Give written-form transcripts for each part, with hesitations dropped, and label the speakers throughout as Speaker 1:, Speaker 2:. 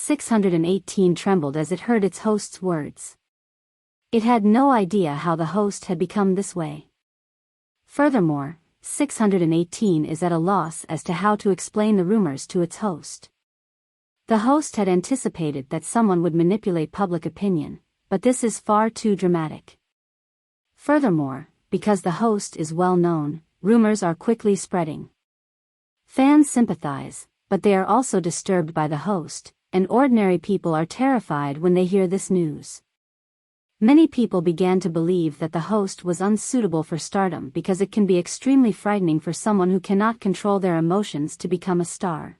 Speaker 1: 618 trembled as it heard its host's words. It had no idea how the host had become this way. Furthermore, 618 is at a loss as to how to explain the rumors to its host. The host had anticipated that someone would manipulate public opinion, but this is far too dramatic. Furthermore, because the host is well known, rumors are quickly spreading. Fans sympathize, but they are also disturbed by the host, and ordinary people are terrified when they hear this news. Many people began to believe that the host was unsuitable for stardom because it can be extremely frightening for someone who cannot control their emotions to become a star.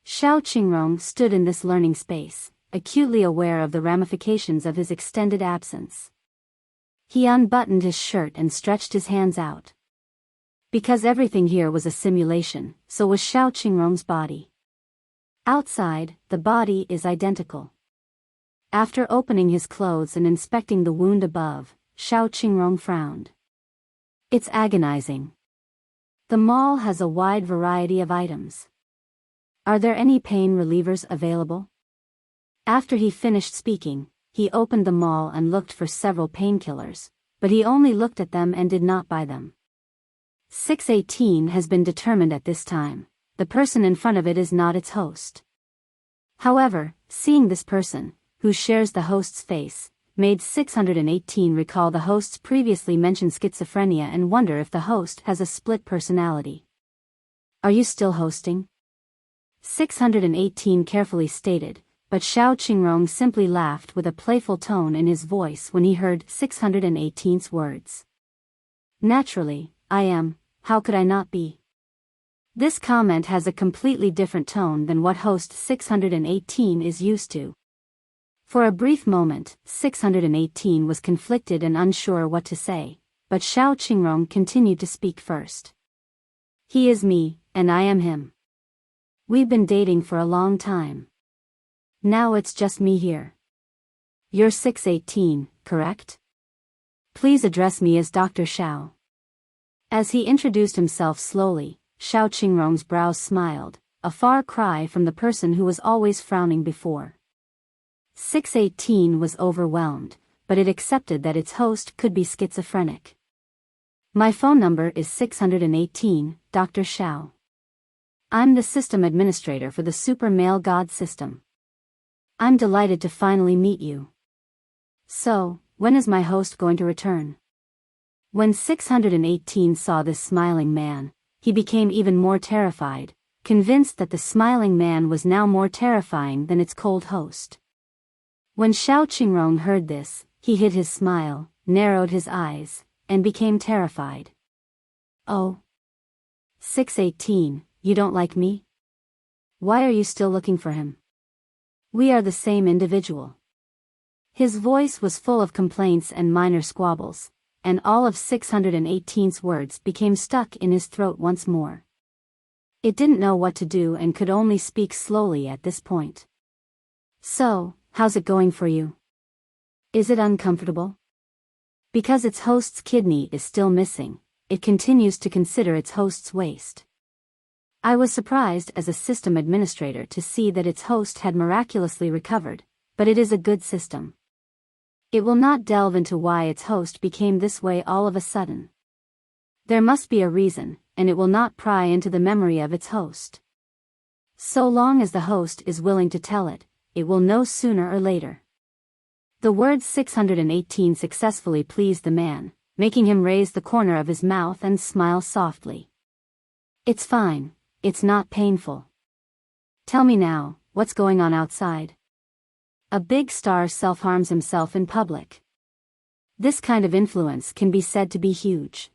Speaker 1: Xiao Qingrong stood in this learning space, acutely aware of the ramifications of his extended absence. He unbuttoned his shirt and stretched his hands out. Because everything here was a simulation, so was Xiao Qingrong's body. Outside, the body is identical. After opening his clothes and inspecting the wound above, Xiao Qingrong frowned. It's agonizing. The mall has a wide variety of items. Are there any pain relievers available? After he finished speaking, he opened the mall and looked for several painkillers, but he only looked at them and did not buy them. 618 has been determined at this time. The person in front of it is not its host. However, seeing this person, who shares the host's face, made 618 recall the host's previously mentioned schizophrenia and wonder if the host has a split personality. Are you still hosting? 618 carefully stated, but Xiao Qingrong simply laughed with a playful tone in his voice when he heard 618's words. Naturally, I am, how could I not be? This comment has a completely different tone than what host 618 is used to. For a brief moment, 618 was conflicted and unsure what to say, but Xiao Qingrong continued to speak first. He is me, and I am him. We've been dating for a long time. Now it's just me here. You're 618, correct? Please address me as Dr. Xiao. As he introduced himself slowly, Xiao Qingrong's brows smiled, a far cry from the person who was always frowning before. 618 was overwhelmed, but it accepted that its host could be schizophrenic. My phone number is 618, Dr. Xiao. I'm the system administrator for the Super Male God system. I'm delighted to finally meet you. So, when is my host going to return? When 618 saw this smiling man, he became even more terrified, convinced that the smiling man was now more terrifying than its cold host. When Xiao Qingrong heard this, he hid his smile, narrowed his eyes, and became terrified. Oh. 618, you don't like me? Why are you still looking for him? We are the same individual. His voice was full of complaints and minor squabbles, and all of 618's words became stuck in his throat once more. It didn't know what to do and could only speak slowly at this point. So, how's it going for you? Is it uncomfortable? Because its host's kidney is still missing, it continues to consider its host's waste. I was surprised as a system administrator to see that its host had miraculously recovered, but it is a good system. It will not delve into why its host became this way all of a sudden. There must be a reason, and it will not pry into the memory of its host. So long as the host is willing to tell it, it will know sooner or later. The word 618 successfully pleased the man, making him raise the corner of his mouth and smile softly. It's fine, it's not painful. Tell me now, what's going on outside? A big star self-harms himself in public. This kind of influence can be said to be huge.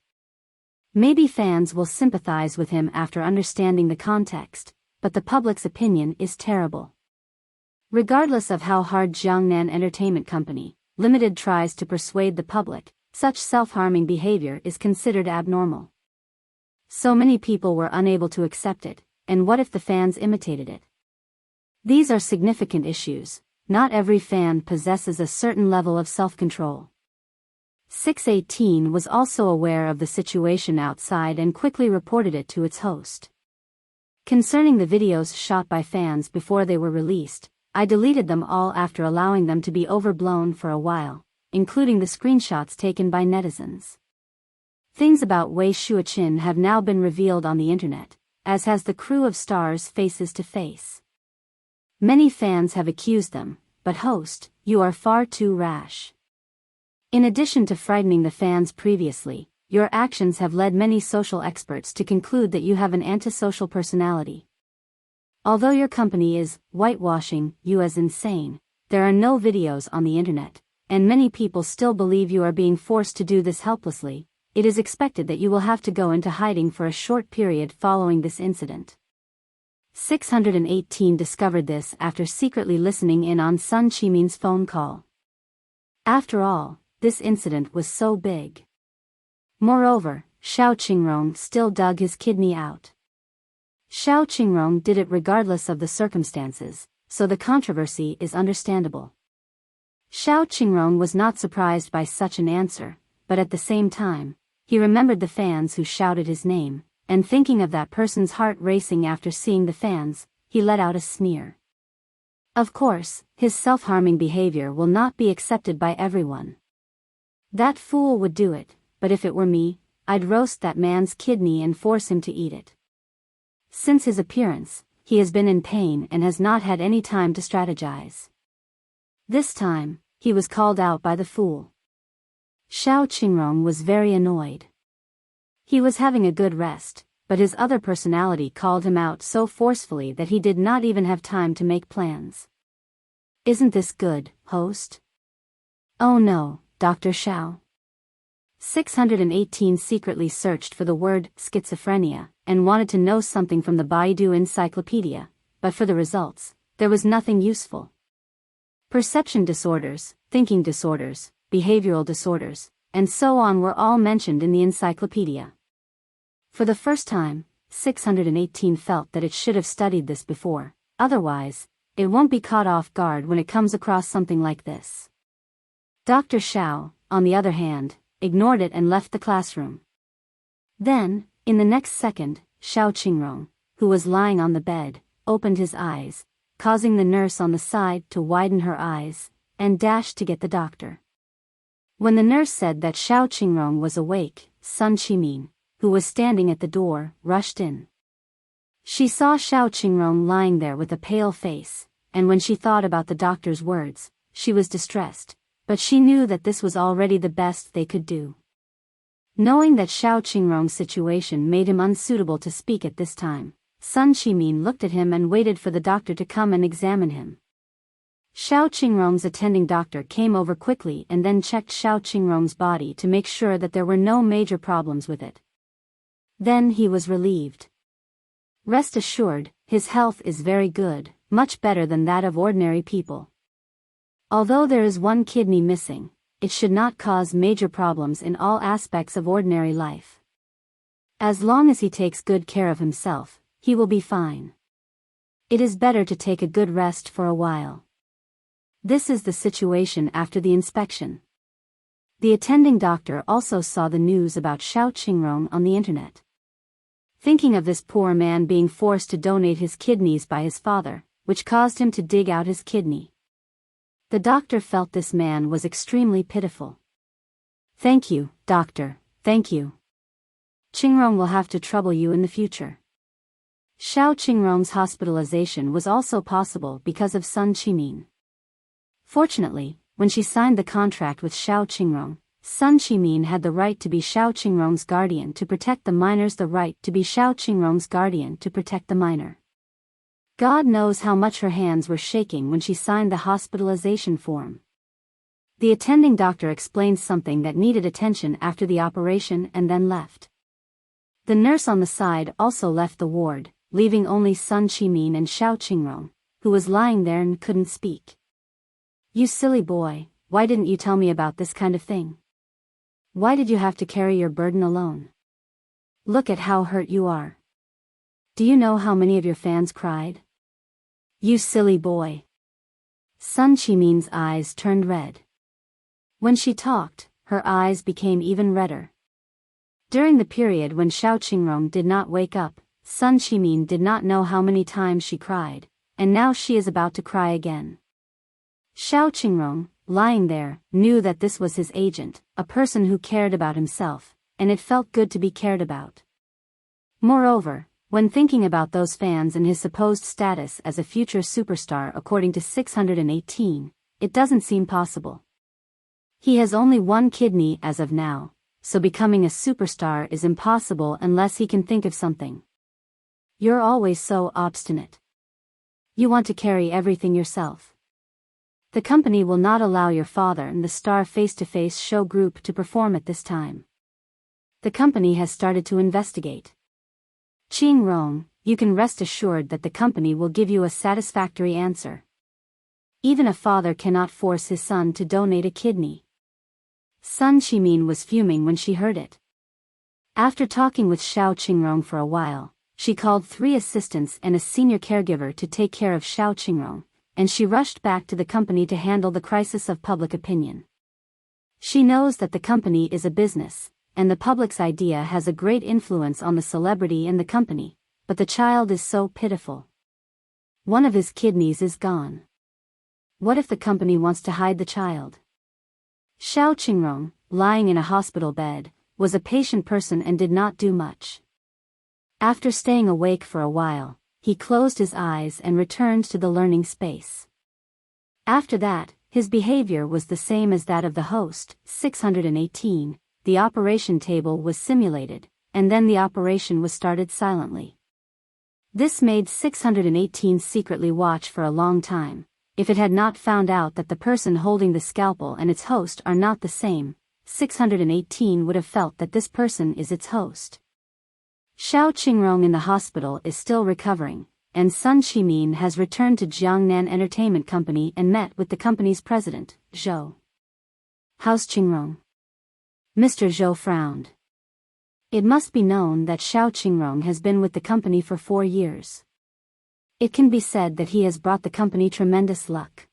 Speaker 1: Maybe fans will sympathize with him after understanding the context, but the public's opinion is terrible. Regardless of how hard Jiangnan Entertainment Company, Limited tries to persuade the public, such self-harming behavior is considered abnormal. So many people were unable to accept it, and what if the fans imitated it? These are significant issues. Not every fan possesses a certain level of self-control. 618 was also aware of the situation outside and quickly reported it to its host. Concerning the videos shot by fans before they were released, I deleted them all after allowing them to be overblown for a while, including the screenshots taken by netizens. Things about Wei Shuoqin have now been revealed on the internet, as has the crew of stars faces to face. Many fans have accused them, but host, you are far too rash. In addition to frightening the fans previously, your actions have led many social experts to conclude that you have an antisocial personality. Although your company is whitewashing you as insane, there are no videos on the internet, and many people still believe you are being forced to do this helplessly. It is expected that you will have to go into hiding for a short period following this incident. 618 discovered this after secretly listening in on Sun Qimin's phone call. After all, this incident was so big. Moreover, Xiao Qingrong still dug his kidney out. Xiao Qingrong did it regardless of the circumstances, so the controversy is understandable. Xiao Qingrong was not surprised by such an answer, but at the same time, he remembered the fans who shouted his name, and thinking of that person's heart racing after seeing the fans, he let out a sneer. Of course, his self-harming behavior will not be accepted by everyone. That fool would do it, but if it were me, I'd roast that man's kidney and force him to eat it. Since his appearance, he has been in pain and has not had any time to strategize. This time, he was called out by the fool. Xiao Qingrong was very annoyed. He was having a good rest, but his other personality called him out so forcefully that he did not even have time to make plans. Isn't this good, host? Oh no, Dr. Xiao. 618 secretly searched for the word schizophrenia and wanted to know something from the Baidu encyclopedia, but for the results, there was nothing useful. Perception disorders, thinking disorders, behavioral disorders, and so on were all mentioned in the encyclopedia. For the first time, 618 felt that it should have studied this before, otherwise, it won't be caught off guard when it comes across something like this. Dr. Xiao, on the other hand, ignored it and left the classroom. Then, in the next second, Xiao Qingrong, who was lying on the bed, opened his eyes, causing the nurse on the side to widen her eyes, and dashed to get the doctor. When the nurse said that Xiao Qingrong was awake, Sun Qimin, who was standing at the door, rushed in. She saw Xiao Qingrong lying there with a pale face, and when she thought about the doctor's words, she was distressed, but she knew that this was already the best they could do. Knowing that Xiao Qingrong's situation made him unsuitable to speak at this time, Sun Qimin looked at him and waited for the doctor to come and examine him. Xiao Qingrong's attending doctor came over quickly and then checked Xiao Qingrong's body to make sure that there were no major problems with it. Then he was relieved. Rest assured, his health is very good, much better than that of ordinary people. Although there is one kidney missing, it should not cause major problems in all aspects of ordinary life. As long as he takes good care of himself, he will be fine. It is better to take a good rest for a while. This is the situation after the inspection. The attending doctor also saw the news about Xiao Qingrong on the internet. Thinking of this poor man being forced to donate his kidneys by his father, which caused him to dig out his kidney. The doctor felt this man was extremely pitiful. Thank you, doctor, thank you. Qingrong will have to trouble you in the future. Xiao Qingrong's hospitalization was also possible because of Sun Qimin. Fortunately, when she signed the contract with Xiao Qingrong, Sun Qimin had the right to be Xiao Qingrong's guardian to protect the minors, the right to be Xiao Qingrong's guardian to protect the minor. God knows how much her hands were shaking when she signed the hospitalization form. The attending doctor explained something that needed attention after the operation and then left. The nurse on the side also left the ward, leaving only Sun Qimin and Xiao Qingrong, who was lying there and couldn't speak. You silly boy, why didn't you tell me about this kind of thing? Why did you have to carry your burden alone? Look at how hurt you are. Do you know how many of your fans cried? You silly boy. Sun Qimin's eyes turned red. When she talked, her eyes became even redder. During the period when Xiao Qingrong did not wake up, Sun Qimin did not know how many times she cried, and now she is about to cry again. Xiao Qingrong, lying there, knew that this was his agent, a person who cared about himself, and it felt good to be cared about. Moreover, when thinking about those fans and his supposed status as a future superstar according to 618, it doesn't seem possible. He has only one kidney as of now, so becoming a superstar is impossible unless he can think of something. You're always so obstinate. You want to carry everything yourself. The company will not allow your father and the star face-to-face show group to perform at this time. The company has started to investigate. Qingrong, you can rest assured that the company will give you a satisfactory answer. Even a father cannot force his son to donate a kidney. Sun Qimin was fuming when she heard it. After talking with Xiao Qingrong for a while, she called 3 assistants and a senior caregiver to take care of Xiao Qingrong, and she rushed back to the company to handle the crisis of public opinion. She knows that the company is a business, and the public's idea has a great influence on the celebrity and the company, but the child is so pitiful. One of his kidneys is gone. What if the company wants to hide the child? Xiao Qingrong, lying in a hospital bed, was a patient person and did not do much. After staying awake for a while, he closed his eyes and returned to the learning space. After that, his behavior was the same as that of the host, 618, the operation table was simulated, and then the operation was started silently. This made 618 secretly watch for a long time. If it had not found out that the person holding the scalpel and its host are not the same, 618 would have felt that this person is its host. Xiao Qingrong in the hospital is still recovering, and Sun Qimin has returned to Jiangnan Entertainment Company and met with the company's president, Zhou. How's Qingrong? Mr. Zhou frowned. It must be known that Xiao Qingrong has been with the company for 4 years. It can be said that he has brought the company tremendous luck.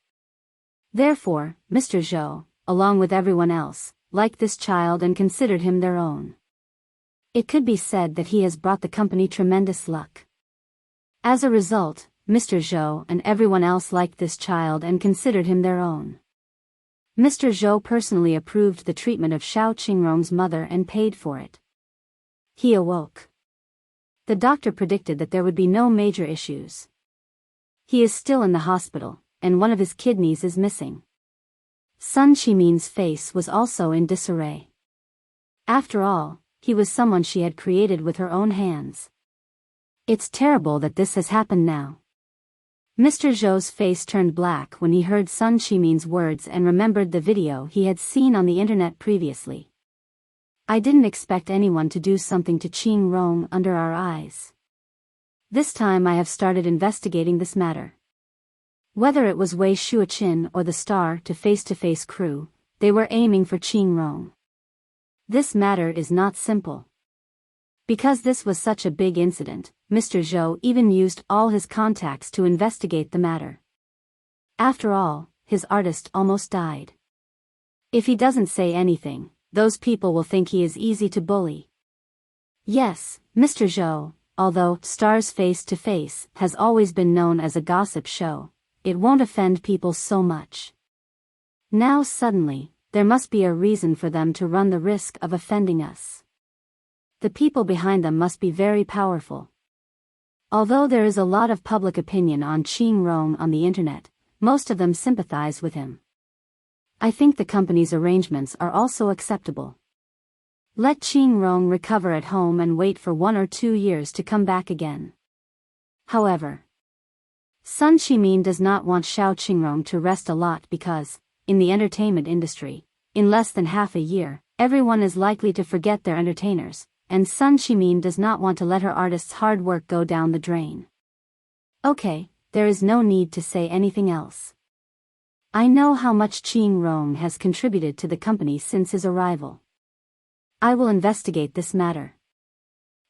Speaker 1: Therefore, Mr. Zhou, along with everyone else, liked this child and considered him their own. It could be said that he has brought the company tremendous luck. As a result, Mr. Zhou and everyone else liked this child and considered him their own. Mr. Zhou personally approved the treatment of Xiao Qingrong's mother and paid for it. He awoke. The doctor predicted that there would be no major issues. He is still in the hospital, and one of his kidneys is missing. Sun Qimin's face was also in disarray. After all, he was someone she had created with her own hands. It's terrible that this has happened now. Mr. Zhou's face turned black when he heard Sun Qimin's words and remembered the video he had seen on the internet previously. I didn't expect anyone to do something to Qingrong under our eyes. This time I have started investigating this matter. Whether it was Wei Shuoqin or the Star to face crew, they were aiming for Qingrong. This matter is not simple. Because this was such a big incident, Mr. Zhou even used all his contacts to investigate the matter. After all, his artist almost died. If he doesn't say anything, those people will think he is easy to bully. Yes, Mr. Zhou, although Star's Face to Face has always been known as a gossip show, it won't offend people so much. Now suddenly, there must be a reason for them to run the risk of offending us. The people behind them must be very powerful. Although there is a lot of public opinion on Qingrong on the internet, most of them sympathize with him. I think the company's arrangements are also acceptable. Let Qingrong recover at home and wait for 1 or 2 years to come back again. However, Sun Qimin does not want Xiao Qingrong to rest a lot because, in the entertainment industry, in less than half a year, everyone is likely to forget their entertainers, and Sun Qimin does not want to let her artist's hard work go down the drain. Okay, there is no need to say anything else. I know how much Qingrong has contributed to the company since his arrival. I will investigate this matter.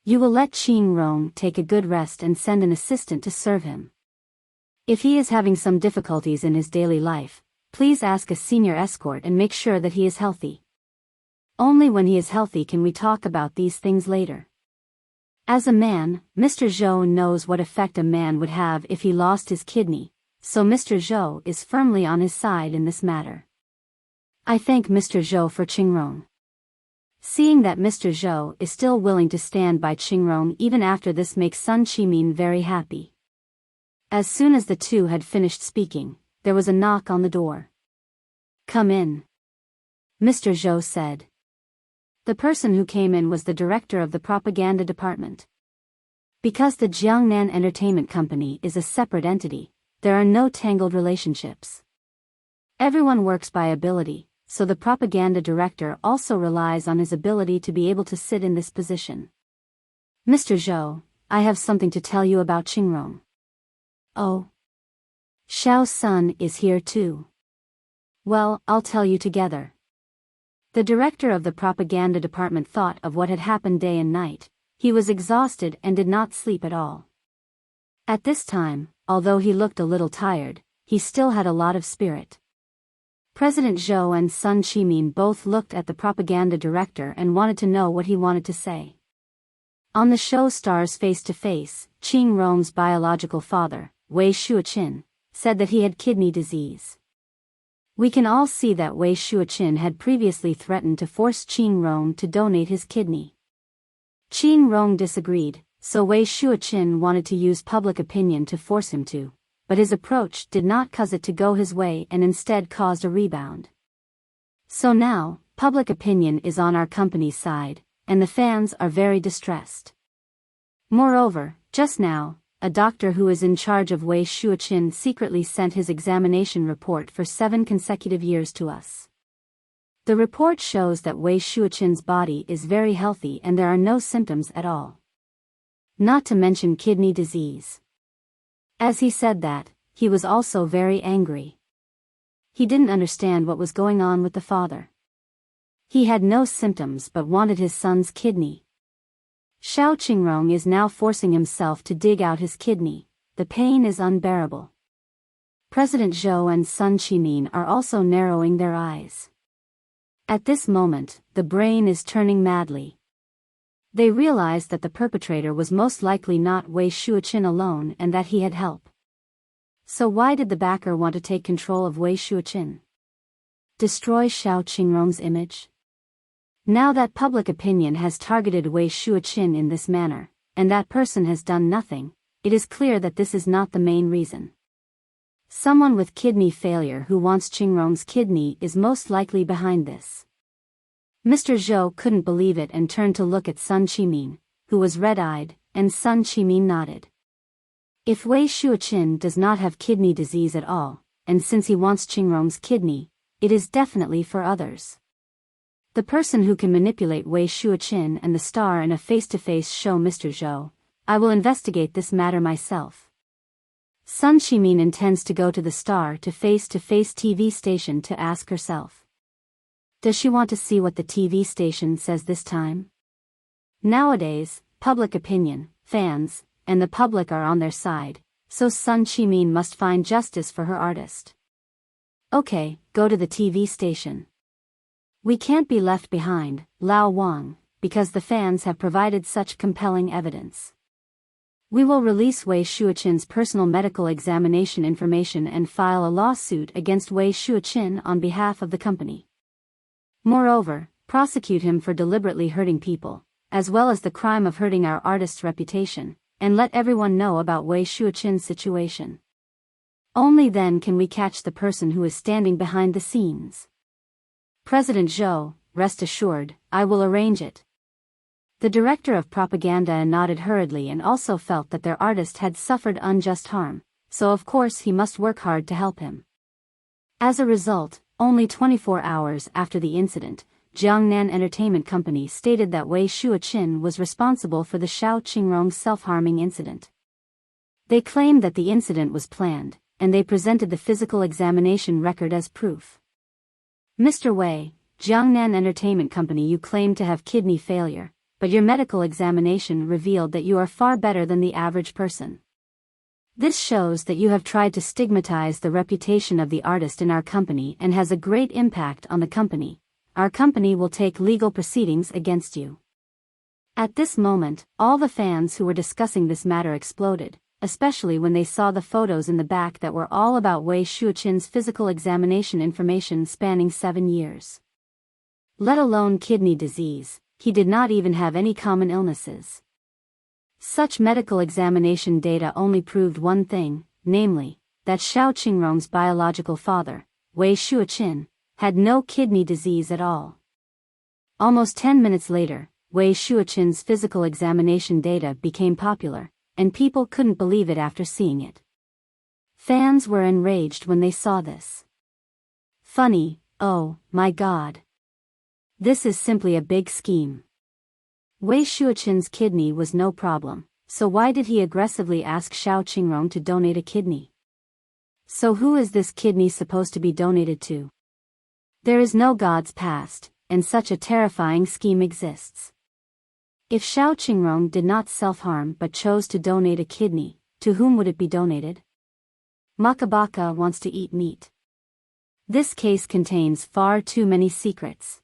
Speaker 1: You will let Qingrong take a good rest and send an assistant to serve him. If he is having some difficulties in his daily life, please ask a senior escort and make sure that he is healthy. Only when he is healthy can we talk about these things later. As a man, Mr. Zhou knows what effect a man would have if he lost his kidney, so Mr. Zhou is firmly on his side in this matter. I thank Mr. Zhou for Qingrong. Seeing that Mr. Zhou is still willing to stand by Qingrong even after this makes Sun Qimin very happy. As soon as the two had finished speaking, there was a knock on the door. Come in, Mr. Zhou said. The person who came in was the director of the propaganda department. Because the Jiangnan Entertainment Company is a separate entity, there are no tangled relationships. Everyone works by ability, so the propaganda director also relies on his ability to be able to sit in this position. Mr. Zhou, I have something to tell you about Qingrong. Oh. Xiao Sun is here too. Well, I'll tell you together. The director of the propaganda department thought of what had happened day and night. He was exhausted and did not sleep at all. At this time, although he looked a little tired, he still had a lot of spirit. President Zhou and Sun Qimin both looked at the propaganda director and wanted to know what he wanted to say. On the show Stars Face to Face, Qingrong's biological father, Wei Shuoqin, said that he had kidney disease. We can all see that Wei Shuoqin had previously threatened to force Qingrong to donate his kidney. Qingrong disagreed, so Wei Shuoqin wanted to use public opinion to force him to, but his approach did not cause it to go his way and instead caused a rebound. So now, public opinion is on our company's side, and the fans are very distressed. Moreover, just now, a doctor who is in charge of Wei Shuoqin secretly sent his examination report for 7 consecutive years to us. The report shows that Wei Shuoqin's body is very healthy and there are no symptoms at all. Not to mention kidney disease. As he said that, he was also very angry. He didn't understand what was going on with the father. He had no symptoms but wanted his son's kidney. Xiao Qingrong is now forcing himself to dig out his kidney. The pain is unbearable. President Zhou and Sun Qimin are also narrowing their eyes. At this moment, the brain is turning madly. They realize that the perpetrator was most likely not Wei Shuoqin alone and that he had help. So why did the backer want to take control of Wei Shuoqin? Destroy Xiao Qingrong's image? Now that public opinion has targeted Wei Shuoqin in this manner, and that person has done nothing, it is clear that this is not the main reason. Someone with kidney failure who wants Qingrong's kidney is most likely behind this. Mr. Zhou couldn't believe it and turned to look at Sun Qimin, who was red-eyed, and Sun Qimin nodded. If Wei Shuoqin does not have kidney disease at all, and since he wants Qingrong's kidney, it is definitely for others. The person who can manipulate Wei Shuoqin and the star in a face-to-face show Mr. Zhou, I will investigate this matter myself. Sun Qimin intends to go to the star to face-to-face TV station to ask herself. Does she want to see what the TV station says this time? Nowadays, public opinion, fans, and the public are on their side, so Sun Qimin must find justice for her artist. Okay, go to the TV station. We can't be left behind, Lao Wang, because the fans have provided such compelling evidence. We will release Wei Shuoqin's personal medical examination information and file a lawsuit against Wei Shuoqin on behalf of the company. Moreover, prosecute him for deliberately hurting people, as well as the crime of hurting our artist's reputation, and let everyone know about Wei Shuoqin's situation. Only then can we catch the person who is standing behind the scenes. President Zhou, rest assured, I will arrange it. The director of propaganda nodded hurriedly and also felt that their artist had suffered unjust harm, so of course he must work hard to help him. As a result, only 24 hours after the incident, Jiangnan Entertainment Company stated that Wei Shuoqin was responsible for the Xiao Qingrong self-harming incident. They claimed that the incident was planned, and they presented the physical examination record as proof. Mr. Wei, Jiangnan Entertainment Company, you claim to have kidney failure, but your medical examination revealed that you are far better than the average person. This shows that you have tried to stigmatize the reputation of the artist in our company and has a great impact on the company. Our company will take legal proceedings against you. At this moment, all the fans who were discussing this matter exploded, especially when they saw the photos in the back that were all about Wei Shuoqin's physical examination information spanning 7 years. Let alone kidney disease, he did not even have any common illnesses. Such medical examination data only proved one thing, namely, that Xiao Qingrong's biological father, Wei Shuoqin, had no kidney disease at all. Almost 10 minutes later, Wei Shuoqin's physical examination data became popular, and people couldn't believe it after seeing it. Fans were enraged when they saw this. Funny, oh my god. This is simply a big scheme. Wei Shuoqin's kidney was no problem, so why did he aggressively ask Xiao Qingrong to donate a kidney? So who is this kidney supposed to be donated to? There is no God's past, and such a terrifying scheme exists. If Xiao Qingrong did not self-harm but chose to donate a kidney, to whom would it be donated? Makabaka wants to eat meat. This case contains far too many secrets.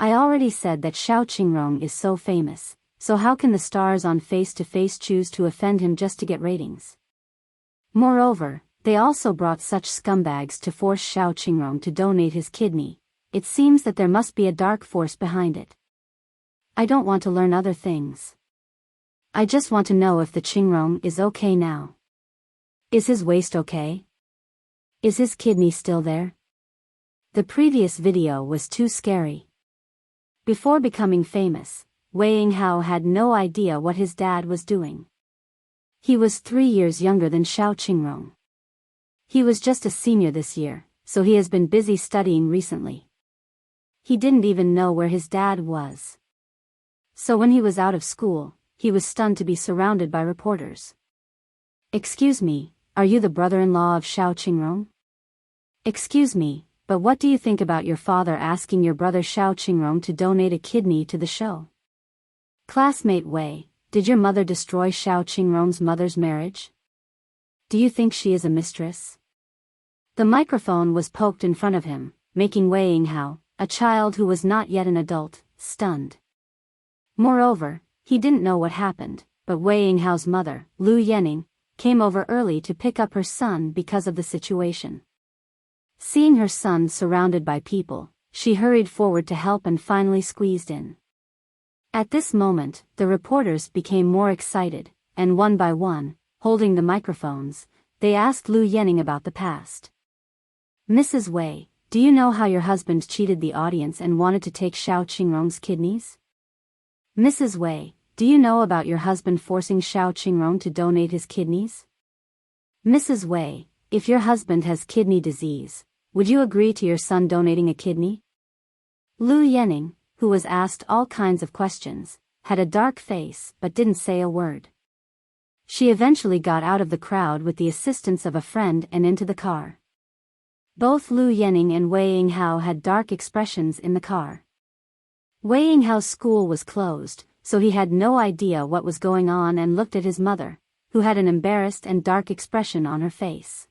Speaker 1: I already said that Xiao Qingrong is so famous, so how can the stars on Face to Face choose to offend him just to get ratings? Moreover, they also brought such scumbags to force Xiao Qingrong to donate his kidney. It seems that there must be a dark force behind it. I don't want to learn other things. I just want to know if the Qingrong is okay now. Is his waist okay? Is his kidney still there? The previous video was too scary. Before becoming famous, Wei Yinghao had no idea what his dad was doing. He was 3 years younger than Xiao Qingrong. He was just a senior this year, so he has been busy studying recently. He didn't even know where his dad was. So when he was out of school, he was stunned to be surrounded by reporters. Excuse me, are you the brother-in-law of Xiao Qingrong? Excuse me, but what do you think about your father asking your brother Xiao Qingrong to donate a kidney to the show? Classmate Wei, did your mother destroy Xiao Qingrong's mother's marriage? Do you think she is a mistress? The microphone was poked in front of him, making Wei Yinghao, a child who was not yet an adult, stunned. Moreover, he didn't know what happened, but Wei Yinghao's mother, Lu Yanning, came over early to pick up her son because of the situation. Seeing her son surrounded by people, she hurried forward to help and finally squeezed in. At this moment, the reporters became more excited, and one by one, holding the microphones, they asked Lu Yanning about the past. Mrs. Wei, do you know how your husband cheated the audience and wanted to take Xiao Qingrong's kidneys? Mrs. Wei, do you know about your husband forcing Xiao Qingrong to donate his kidneys? Mrs. Wei, if your husband has kidney disease, would you agree to your son donating a kidney? Lu Yanning, who was asked all kinds of questions, had a dark face but didn't say a word. She eventually got out of the crowd with the assistance of a friend and into the car. Both Lu Yanning and Wei Yinghao had dark expressions in the car. Wei Yinghao's school was closed, so he had no idea what was going on and looked at his mother, who had an embarrassed and dark expression on her face.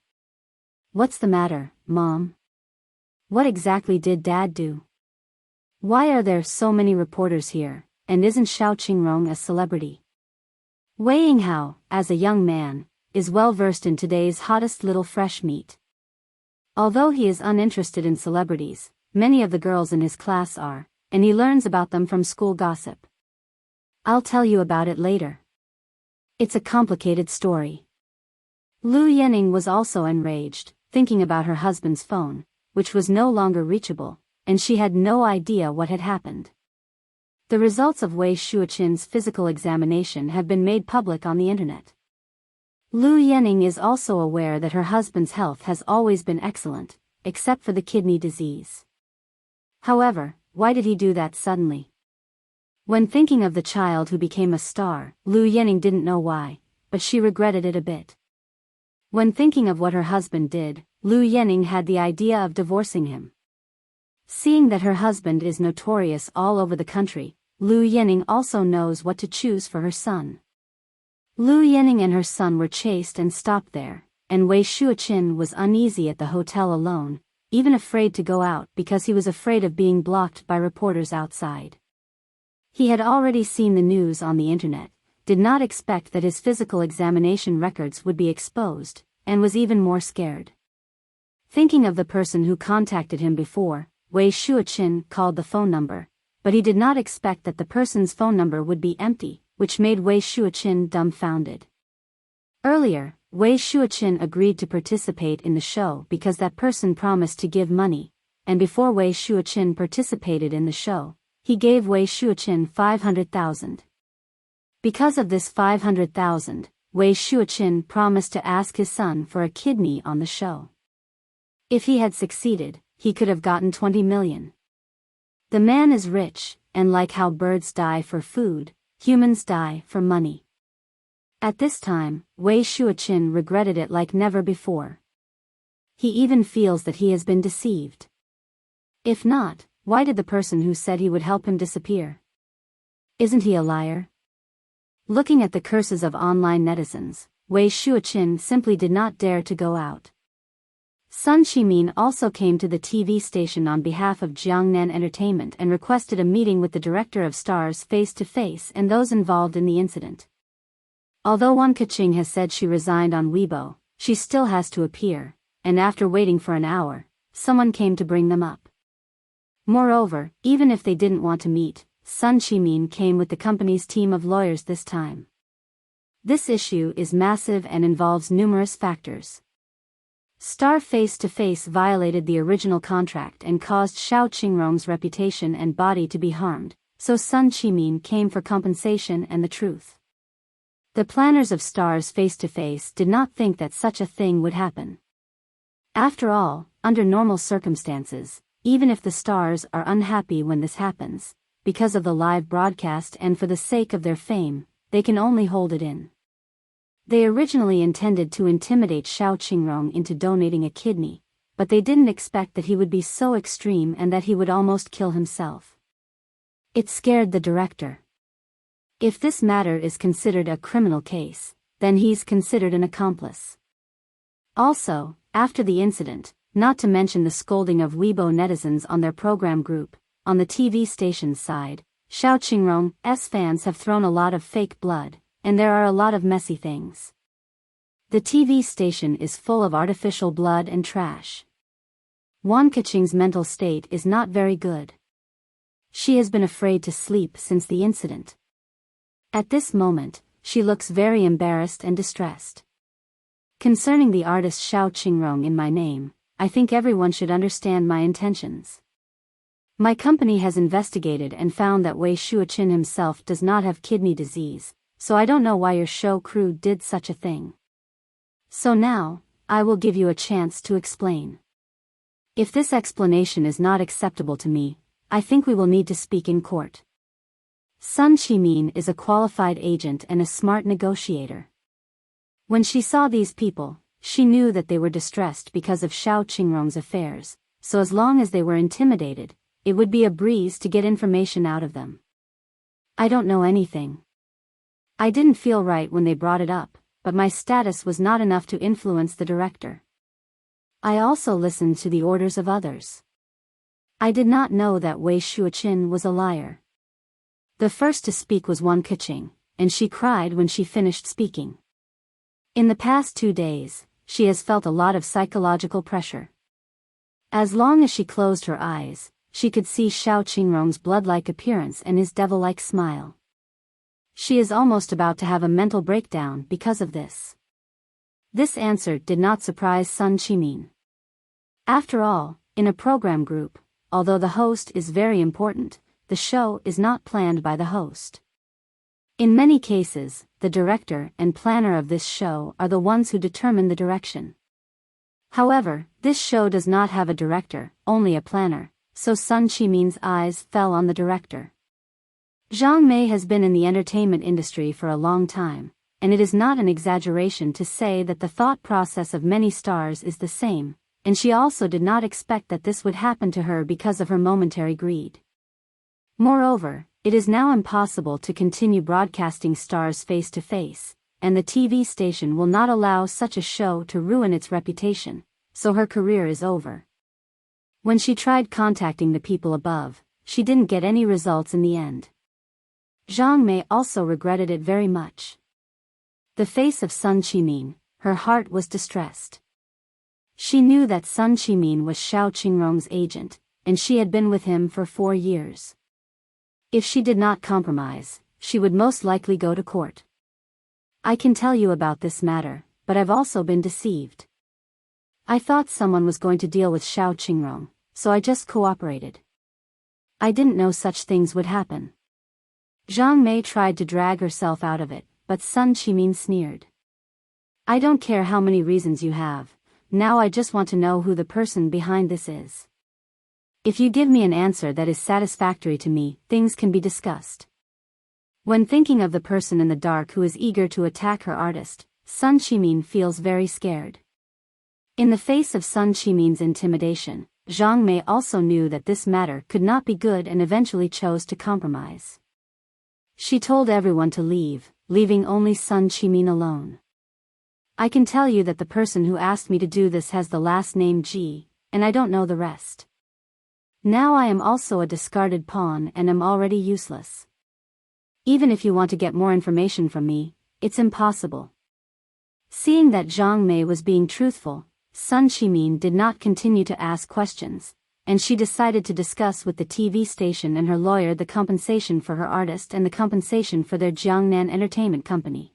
Speaker 1: What's the matter, Mom? What exactly did Dad do? Why are there so many reporters here, and isn't Xiao Qingrong a celebrity? Wei Yinghao, as a young man, is well versed in today's hottest little fresh meat. Although he is uninterested in celebrities, many of the girls in his class are, and he learns about them from school gossip. I'll tell you about it later. It's a complicated story. Lu Yanning was also enraged, thinking about her husband's phone, which was no longer reachable, and she had no idea what had happened. The results of Wei Shuoqin's physical examination have been made public on the internet. Lu Yanning is also aware that her husband's health has always been excellent, except for the kidney disease. However, why did he do that suddenly? When thinking of the child who became a star, Lu Yanning didn't know why, but she regretted it a bit. When thinking of what her husband did, Lu Yanning had the idea of divorcing him. Seeing that her husband is notorious all over the country, Lu Yanning also knows what to choose for her son. Lu Yanning and her son were chased and stopped there, and Wei Shuoqin was uneasy at the hotel alone, even afraid to go out because he was afraid of being blocked by reporters outside. He had already seen the news on the internet, did not expect that his physical examination records would be exposed, and was even more scared. Thinking of the person who contacted him before, Wei Shuoqin called the phone number, but he did not expect that the person's phone number would be empty, which made Wei Shuoqin dumbfounded. Earlier, Wei Shuoqin agreed to participate in the show because that person promised to give money, and before Wei Shuoqin participated in the show, he gave Wei Shuoqin 500,000. Because of this 500,000, Wei Shuoqin promised to ask his son for a kidney on the show. If he had succeeded, he could have gotten 20 million. The man is rich, and like how birds die for food, humans die for money. At this time, Wei Shuoqin regretted it like never before. He even feels that he has been deceived. If not, why did the person who said he would help him disappear? Isn't he a liar? Looking at the curses of online netizens, Wei Shuoqin simply did not dare to go out. Sun Shimin also came to the TV station on behalf of Jiangnan Entertainment and requested a meeting with the director of Stars face-to-face and those involved in the incident. Although Wan Keqing has said she resigned on Weibo, she still has to appear, and after waiting for an hour, someone came to bring them up. Moreover, even if they didn't want to meet, Sun Shimin came with the company's team of lawyers this time. This issue is massive and involves numerous factors. Star face-to-face violated the original contract and caused Xiao Qingrong's reputation and body to be harmed, so Sun Shimin came for compensation and the truth. The planners of Stars face-to-face did not think that such a thing would happen. After all, under normal circumstances, even if the stars are unhappy when this happens, because of the live broadcast and for the sake of their fame, they can only hold it in. They originally intended to intimidate Xiao Qingrong into donating a kidney, but they didn't expect that he would be so extreme and that he would almost kill himself. It scared the director. If this matter is considered a criminal case, then he's considered an accomplice. Also, after the incident, not to mention the scolding of Weibo netizens on their program group, on the TV station's side, Xiao Qingrong's fans have thrown a lot of fake blood, and there are a lot of messy things. The TV station is full of artificial blood and trash. Wan Keqing's mental state is not very good. She has been afraid to sleep since the incident. At this moment, she looks very embarrassed and distressed. Concerning the artist Xiao Qingrong in my name, I think everyone should understand my intentions. My company has investigated and found that Wei Shuoqin himself does not have kidney disease, so I don't know why your show crew did such a thing. So now, I will give you a chance to explain. If this explanation is not acceptable to me, I think we will need to speak in court. Sun Shimin is a qualified agent and a smart negotiator. When she saw these people, she knew that they were distressed because of Xiao Qingrong's affairs, so as long as they were intimidated, it would be a breeze to get information out of them. I don't know anything. I didn't feel right when they brought it up, but my status was not enough to influence the director. I also listened to the orders of others. I did not know that Wei Shuoqin was a liar. The first to speak was Wan Keqing, and she cried when she finished speaking. In the past 2 days, she has felt a lot of psychological pressure. As long as she closed her eyes, she could see Xiao Qingrong's blood-like appearance and his devil-like smile. She is almost about to have a mental breakdown because of this. This answer did not surprise Sun Shimin. After all, in a program group, although the host is very important, the show is not planned by the host. In many cases, the director and planner of this show are the ones who determine the direction. However, this show does not have a director, only a planner, so Sun Shimin's eyes fell on the director. Zhang Mei has been in the entertainment industry for a long time, and it is not an exaggeration to say that the thought process of many stars is the same, and she also did not expect that this would happen to her because of her momentary greed. Moreover, it is now impossible to continue broadcasting Stars face-to-face, and the TV station will not allow such a show to ruin its reputation, so her career is over. When she tried contacting the people above, she didn't get any results in the end. Zhang Mei also regretted it very much. The face of Sun Qimin, her heart was distressed. She knew that Sun Qimin was Xiao Qingrong's agent, and she had been with him for 4 years. If she did not compromise, she would most likely go to court. I can tell you about this matter, but I've also been deceived. I thought someone was going to deal with Xiao Qingrong, so I just cooperated. I didn't know such things would happen. Zhang Mei tried to drag herself out of it, but Sun Qimin sneered. I don't care how many reasons you have, now I just want to know who the person behind this is. If you give me an answer that is satisfactory to me, things can be discussed. When thinking of the person in the dark who is eager to attack her artist, Sun Qimin feels very scared. In the face of Sun Qimin's intimidation, Zhang Mei also knew that this matter could not be good and eventually chose to compromise. She told everyone to leave, leaving only Sun Qimin alone. I can tell you that the person who asked me to do this has the last name Ji, and I don't know the rest. Now I am also a discarded pawn and am already useless. Even if you want to get more information from me, it's impossible. Seeing that Zhang Mei was being truthful, Sun Qimin did not continue to ask questions, and she decided to discuss with the TV station and her lawyer the compensation for her artist and the compensation for their Jiangnan Entertainment Company.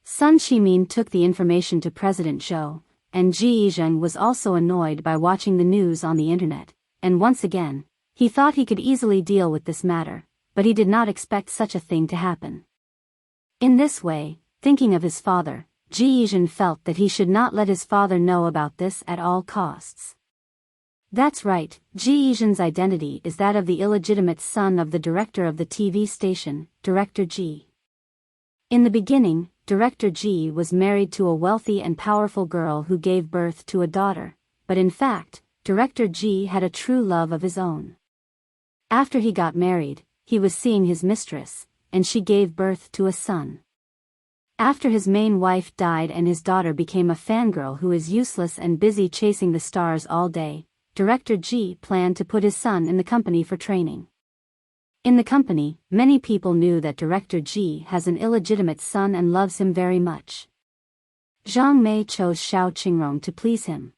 Speaker 1: Sun Qimin took the information to President Zhou, and Ji Yizheng was also annoyed by watching the news on the internet, and once again, he thought he could easily deal with this matter, but he did not expect such a thing to happen. In this way, thinking of his father, Ji Yizhen felt that he should not let his father know about this at all costs. That's right, Ji Yizhen's identity is that of the illegitimate son of the director of the TV station, Director Ji. In the beginning, Director Ji was married to a wealthy and powerful girl who gave birth to a daughter, but in fact, Director Ji had a true love of his own. After he got married, he was seeing his mistress, and she gave birth to a son. After his main wife died and his daughter became a fangirl who is useless and busy chasing the stars all day, Director Ji planned to put his son in the company for training. In the company, many people knew that Director Ji has an illegitimate son and loves him very much. Zhang Mei chose Xiao Qingrong to please him.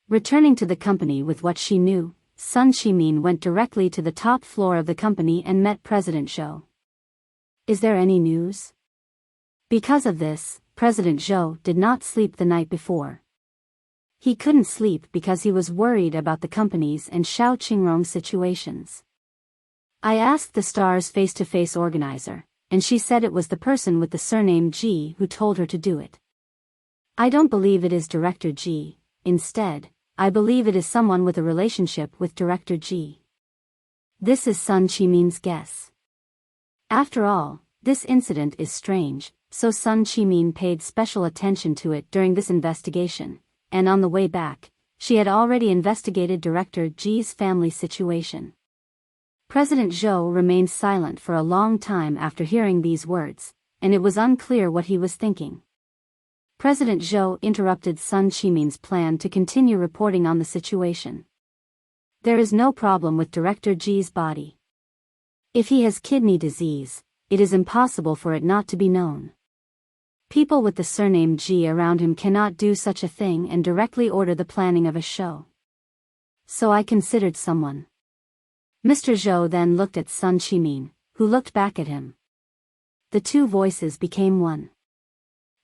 Speaker 1: Returning to the company with what she knew, Sun Qimin went directly to the top floor of the company and met President Zhou. Is there any news? Because of this, President Zhou did not sleep the night before. He couldn't sleep because he was worried about the company's and Xiao Qingrong's situations. I asked the Star's face-to-face organizer, and she said it was the person with the surname Ji who told her to do it. I don't believe it is Director Ji, instead, I believe it is someone with a relationship with Director Ji. This is Sun Qimin's guess. After all, this incident is strange, so Sun Qimin paid special attention to it during this investigation, and on the way back, she had already investigated Director Ji's family situation. President Zhou remained silent for a long time after hearing these words, and it was unclear what he was thinking. President Zhou interrupted Sun Qimin's plan to continue reporting on the situation. There is no problem with Director Ji's body. If he has kidney disease, it is impossible for it not to be known. People with the surname Ji around him cannot do such a thing and directly order the planning of a show. So I considered someone. Mr. Zhou then looked at Sun Qimin, who looked back at him. The two voices became one.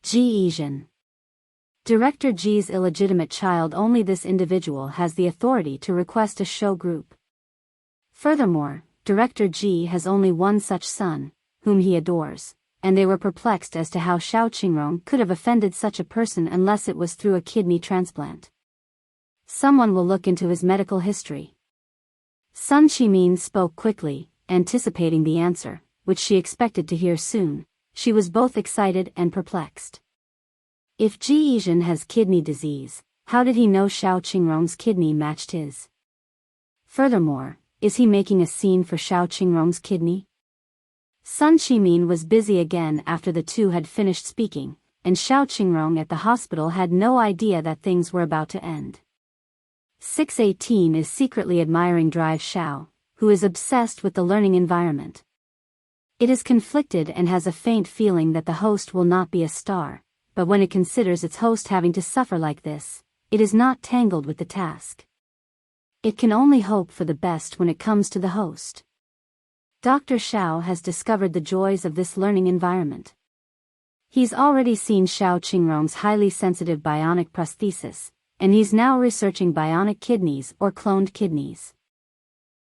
Speaker 1: Ji Yizhen. Director Ji's illegitimate child. Only this individual has the authority to request a show group. Furthermore, Director Ji has only one such son, whom he adores, and they were perplexed as to how Xiao Qingrong could have offended such a person unless it was through a kidney transplant. Someone will look into his medical history. Sun Qimin spoke quickly, anticipating the answer, which she expected to hear soon. She was both excited and perplexed. If Ji Yizhen has kidney disease, how did he know Xiao Qingrong's kidney matched his? Furthermore, is he making a scene for Xiao Qingrong's kidney? Sun Qimin was busy again after the two had finished speaking, and Xiao Qingrong at the hospital had no idea that things were about to end. 618 is secretly admiring Drive Xiao, who is obsessed with the learning environment. It is conflicted and has a faint feeling that the host will not be a star, but when it considers its host having to suffer like this, it is not tangled with the task. It can only hope for the best when it comes to the host. Dr. Xiao has discovered the joys of this learning environment. He's already seen Xiao Qingrong's highly sensitive bionic prosthesis, and he's now researching bionic kidneys or cloned kidneys.